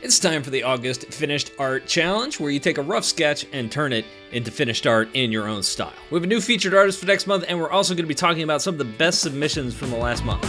It's time for the August Finished Art Challenge, where you take a rough sketch and turn it into finished art in your own style. We have a new featured artist for next month, and we're also going to be talking about some of the best submissions from the last month.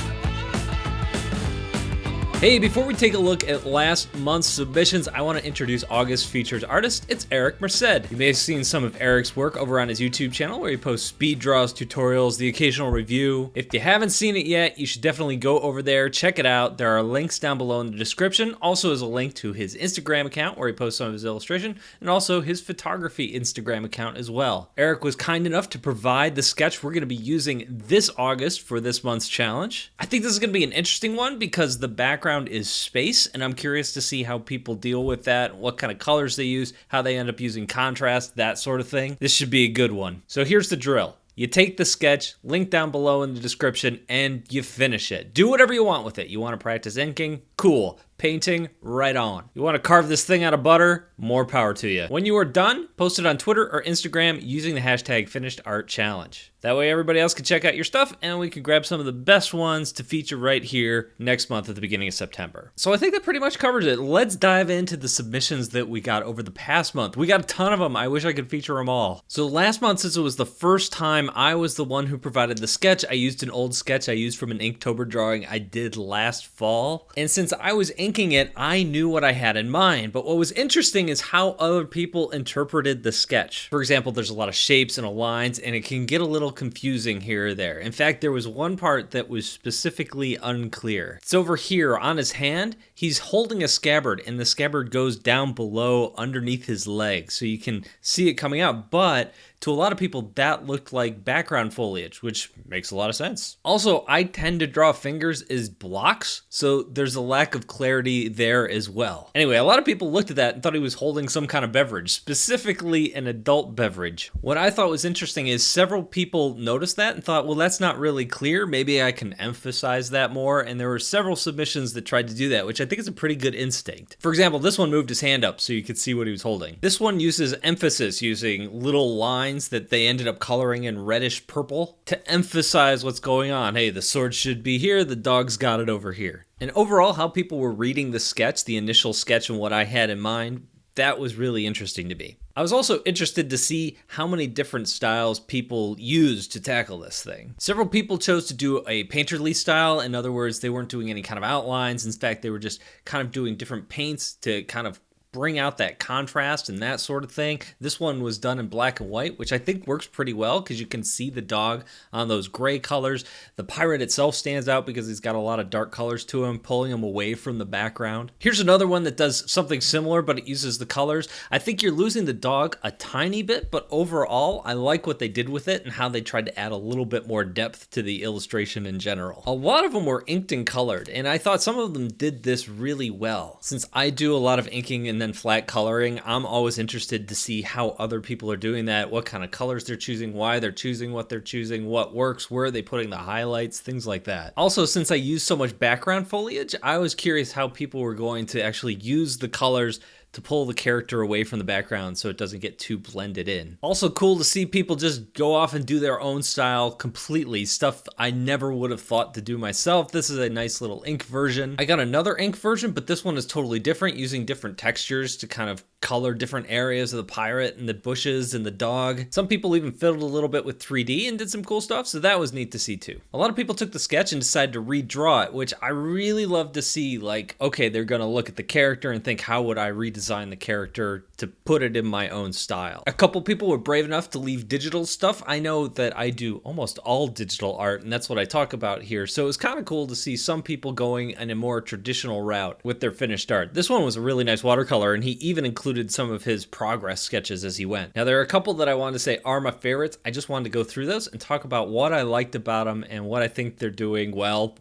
Hey, before we take a look at last month's submissions, I want to introduce August featured artist. It's Eric Merced. You may have seen some of Eric's work over on his YouTube channel where he posts speed draws, tutorials, the occasional review. If you haven't seen it yet, you should definitely go over there, check it out. There are links down below in the description. Also is a link to his Instagram account where he posts some of his illustration, and also his photography Instagram account as well. Eric was kind enough to provide the sketch we're going to be using this August for this month's challenge. I think this is going to be an interesting one because the background is space, and I'm curious to see how people deal with that, what kind of colors they use, how they end up using contrast, that sort of thing. This should be a good one. So here's the drill. You take the sketch, link down below in the description, and you finish it. Do whatever you want with it. You want to practice inking? Cool. Painting? Right on. You want to carve this thing out of butter? More power to you. When you are done, post it on Twitter or Instagram using the hashtag FinishedArtChallenge. That way everybody else can check out your stuff and we can grab some of the best ones to feature right here next month at the beginning of September. So I think that pretty much covers it. Let's dive into the submissions that we got over the past month. We got a ton of them. I wish I could feature them all. So last month, since it was the first time I was the one who provided the sketch, I used an old sketch I used from an Inktober drawing I did last fall. And since I was inking it, I knew what I had in mind. But what was interesting is how other people interpreted the sketch. For example, there's a lot of shapes and lines, and it can get a little confusing here or there. In fact, there was one part that was specifically unclear. It's over here on his hand. He's holding a scabbard, and the scabbard goes down below underneath his leg, so you can see it coming out. But to a lot of people, that looked like background foliage, which makes a lot of sense. Also, I tend to draw fingers as blocks, so there's a lack of clarity there as well. Anyway, a lot of people looked at that and thought he was holding some kind of beverage, specifically an adult beverage. What I thought was interesting is several people noticed that and thought, well, that's not really clear. Maybe I can emphasize that more. And there were several submissions that tried to do that, which I think is a pretty good instinct. For example, this one moved his hand up so you could see what he was holding. This one uses emphasis using little lines that they ended up coloring in reddish purple to emphasize what's going on. Hey, the sword should be here, the dog's got it over here. And overall, how people were reading the sketch, the initial sketch and what I had in mind, that was really interesting to me. I was also interested to see how many different styles people used to tackle this thing. Several people chose to do a painterly style. In other words, they weren't doing any kind of outlines. In fact, they were just kind of doing different paints to kind of bring out that contrast and that sort of thing. This one was done in black and white, which I think works pretty well because you can see the dog on those gray colors. The pirate itself stands out because he's got a lot of dark colors to him, pulling him away from the background. Here's another one that does something similar, but it uses the colors. I think you're losing the dog a tiny bit, but overall, I like what they did with it and how they tried to add a little bit more depth to the illustration in general. A lot of them were inked and colored, and I thought some of them did this really well. Since I do a lot of inking and then flat coloring, I'm always interested to see how other people are doing that, what kind of colors they're choosing, why they're choosing what they're choosing, what works, where are they putting the highlights, things like that. Also, since I use so much background foliage, I was curious how people were going to actually use the colors to pull the character away from the background so it doesn't get too blended in. Also cool to see people just go off and do their own style completely, stuff I never would have thought to do myself. This is a nice little ink version. I got another ink version, but this one is totally different, using different textures to kind of color different areas of the pirate and the bushes and the dog. Some people even fiddled a little bit with 3D and did some cool stuff, so that was neat to see too. A lot of people took the sketch and decided to redraw it, which I really love to see. Like, okay, they're gonna look at the character and think, how would I redesign the character to put it in my own style? A couple people were brave enough to leave digital stuff. I know that I do almost all digital art, and that's what I talk about here, so it was kind of cool to see some people going in a more traditional route with their finished art. This one was a really nice watercolor, and he even included some of his progress sketches as he went. Now, there are a couple that I wanted to say are my favorites. I just wanted to go through those and talk about what I liked about them and what I think they're doing well,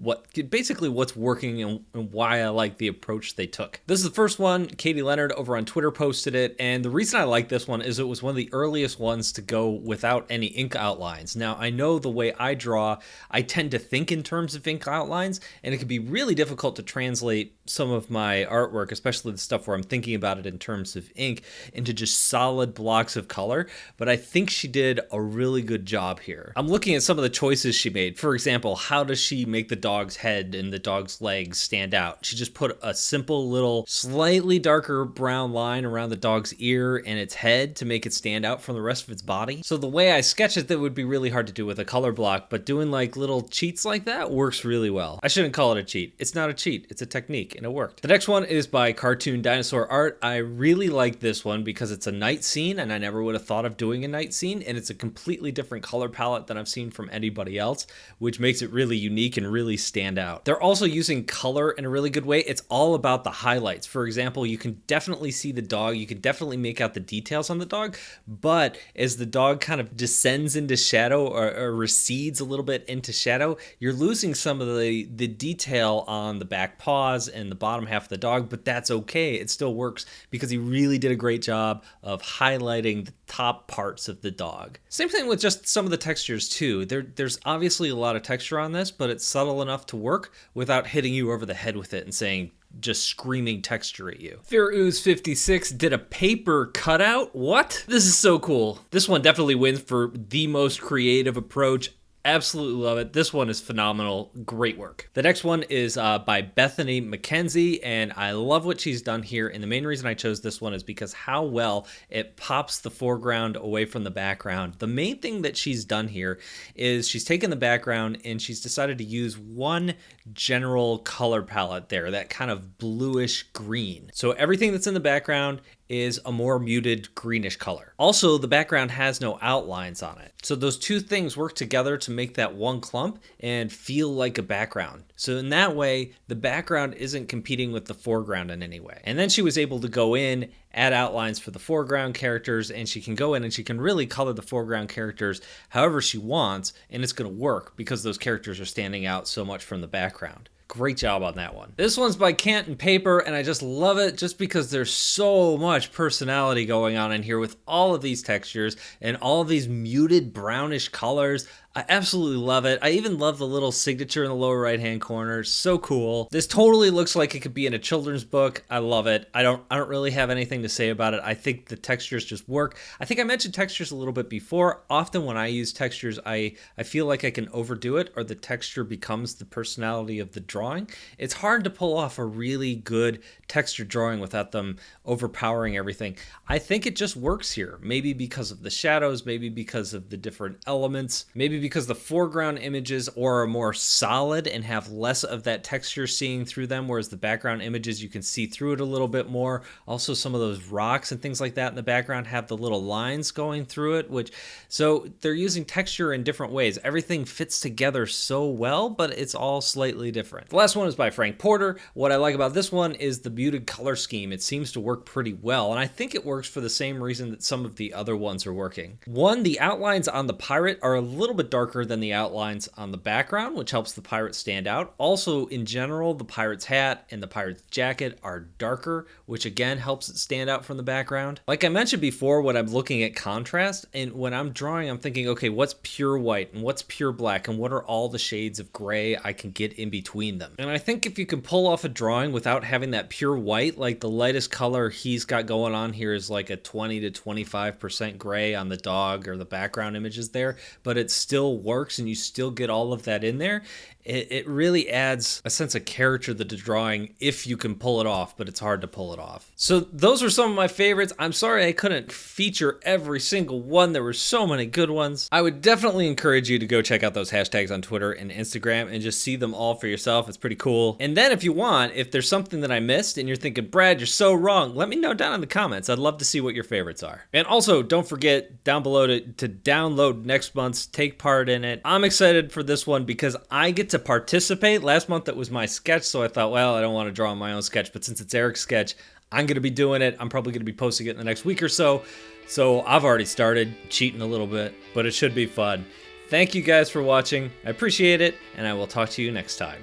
basically what's working and why I like the approach they took. This is the first one. Katie Leonard over on Twitter posted it, and the reason I like this one is it was one of the earliest ones to go without any ink outlines. Now, I know the way I draw, I tend to think in terms of ink outlines, and it can be really difficult to translate some of my artwork, especially the stuff where I'm thinking about it in terms of ink, into just solid blocks of color, but I think she did a really good job here. I'm looking at some of the choices she made. For example, how does she make the dog's head and the dog's legs stand out? She just put a simple little slightly darker brown line around the dog's ear and its head to make it stand out from the rest of its body. So the way I sketch it, that would be really hard to do with a color block, but doing like little cheats like that works really well. I shouldn't call it a cheat. It's not a cheat, it's a technique, and it worked. The next one is by Cartoon Dinosaur Art. I really like this one because it's a night scene, and I never would have thought of doing a night scene, and it's a completely different color palette than I've seen from anybody else, which makes it really unique and really stand out. They're also using color in a really good way. It's all about the highlights. For example, you can definitely see the dog, you can definitely make out the details on the dog, but as the dog kind of descends into shadow or recedes a little bit into shadow, you're losing some of the detail on the back paws and the bottom half of the dog, but that's okay. It still works because he really did a great job of highlighting the top parts of the dog. Same thing with just some of the textures too. There's obviously a lot of texture on this, but it's subtle enough to work without hitting you over the head with it and saying, just screaming texture at you. FearOoze56 did a paper cutout. What? This is so cool. This one definitely wins for the most creative approach. Absolutely love it. This one is phenomenal. Great work. The next one is by Bethany McKenzie, and I love what she's done here. And the main reason I chose this one is because how well it pops the foreground away from the background. The main thing that she's done here is she's taken the background and she's decided to use one general color palette there, that kind of bluish green. So everything that's in the background is a more muted greenish color. Also, the background has no outlines on it. So those two things work together to make that one clump and feel like a background. So in that way, the background isn't competing with the foreground in any way. And then she was able to go in, add outlines for the foreground characters, and she can go in and she can really color the foreground characters however she wants, and it's gonna work because those characters are standing out so much from the background. Great job on that one. This one's by Canton Paper, and I just love it just because there's so much personality going on in here with all of these textures and all of these muted brownish colors. I absolutely love it. I even love the little signature in the lower right hand corner. So cool. This totally looks like it could be in a children's book. I love it. I don't really have anything to say about it. I think the textures just work. I think I mentioned textures a little bit before. Often when I use textures, I feel like I can overdo it, or the texture becomes the personality of the drawing. It's hard to pull off a really good texture drawing without them overpowering everything. I think it just works here. Maybe because of the shadows, maybe because of the different elements, maybe because the foreground images are more solid and have less of that texture seeing through them, whereas the background images, you can see through it a little bit more. Also, some of those rocks and things like that in the background have the little lines going through it, so they're using texture in different ways. Everything fits together so well, but it's all slightly different. The last one is by Frank Porter. What I like about this one is the muted color scheme. It seems to work pretty well, and I think it works for the same reason that some of the other ones are working. One, the outlines on the pirate are a little bit darker than the outlines on the background, which helps the pirate stand out. Also, in general, the pirate's hat and the pirate's jacket are darker, which again helps it stand out from the background. Like I mentioned before, when I'm looking at contrast, and when I'm drawing, I'm thinking, okay, what's pure white and what's pure black, and what are all the shades of gray I can get in between them? And I think if you can pull off a drawing without having that pure white, like the lightest color he's got going on here is like a 20 to 25% gray on the dog or the background images there, but it's still works and you still get all of that in there. It really adds a sense of character to the drawing if you can pull it off, but it's hard to pull it off. So those are some of my favorites. I'm sorry I couldn't feature every single one. There were so many good ones. I would definitely encourage you to go check out those hashtags on Twitter and Instagram and just see them all for yourself. It's pretty cool. And then if you want, if there's something that I missed and you're thinking, Brad, you're so wrong, let me know down in the comments. I'd love to see what your favorites are. And also, don't forget down below to download next month's Take Part in It. I'm excited for this one because I get to participate. Last month it was my sketch, so I thought, well, I don't want to draw my own sketch, but since it's Eric's sketch, I'm going to be doing it. I'm probably going to be posting it in the next week or so. So I've already started cheating a little bit, but it should be fun. Thank you guys for watching. I appreciate it, and I will talk to you next time.